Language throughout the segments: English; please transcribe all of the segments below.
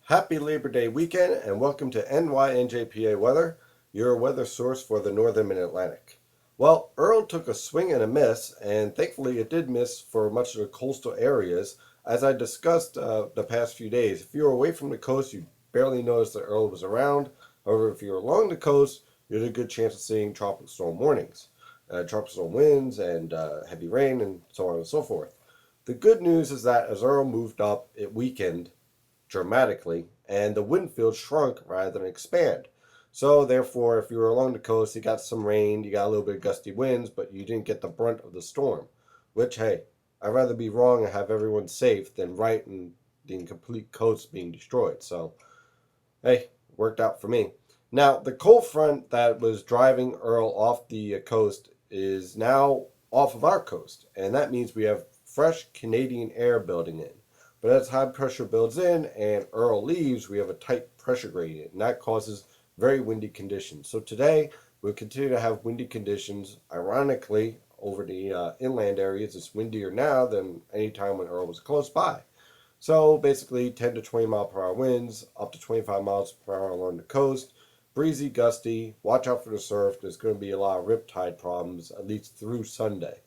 Happy Labor Day weekend and welcome to NYNJPA Weather, your weather source for the Northern Mid-Atlantic. Well, Earl took a swing and a miss, and thankfully it did miss for much of the coastal areas. As I discussed the past few days, if you were away from the coast, you barely noticed that Earl was around. However, if you're along the coast, you had a good chance of seeing tropical storm warnings, tropical storm winds, and heavy rain, and so on and so forth. The good news is that as Earl moved up, it weakened dramatically, and the wind field shrunk rather than expand. So, therefore, if you were along the coast, you got some rain, you got a little bit of gusty winds, but you didn't get the brunt of the storm. Which, hey, I'd rather be wrong and have everyone safe than right and the complete coast being destroyed. So, hey, worked out for me. Now, the cold front that was driving Earl off the coast is now off of our coast, and that means we have fresh Canadian air building in. But as high pressure builds in and Earl leaves, we have a tight pressure gradient, and that causes very windy conditions. So today, we'll continue to have windy conditions. Ironically, over the inland areas, it's windier now than any time when Earl was close by. So basically 10 to 20 mile per hour winds, up to 25 miles per hour along the coast. Breezy, gusty. Watch out for the surf. There's going to be a lot of riptide problems, at least through Sunday.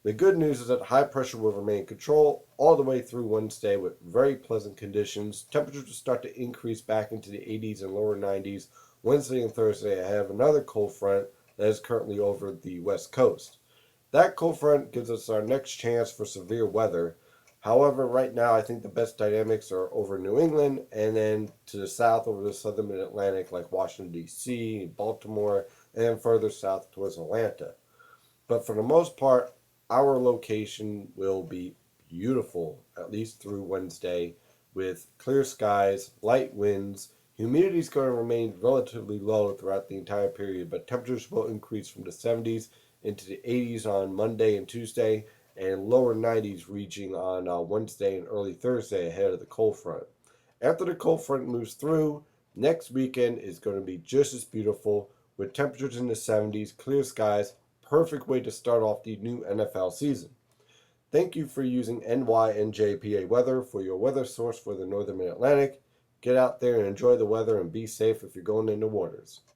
The good news is that high pressure will remain in control all the way through Wednesday with very pleasant conditions. Temperatures will start to increase back into the 80s and lower 90s Wednesday and Thursday. I have another cold front that is currently over the west coast. That cold front gives us our next chance for severe weather. However, right now I think the best dynamics are over New England and then to the south over the southern mid Atlantic, like Washington, D.C., Baltimore, and then further south towards Atlanta. But for the most part, our location will be beautiful, at least through Wednesday, with clear skies, light winds. Humidity is going to remain relatively low throughout the entire period, but temperatures will increase from the 70s into the 80s on Monday and Tuesday, and lower 90s reaching on Wednesday and early Thursday ahead of the cold front. After the cold front moves through, next weekend is going to be just as beautiful with temperatures in the 70s, clear skies, perfect way to start off the new NFL season. Thank you for using NYNJPA Weather for your weather source for the Northern Mid Atlantic. Get out there and enjoy the weather and be safe if you're going into waters.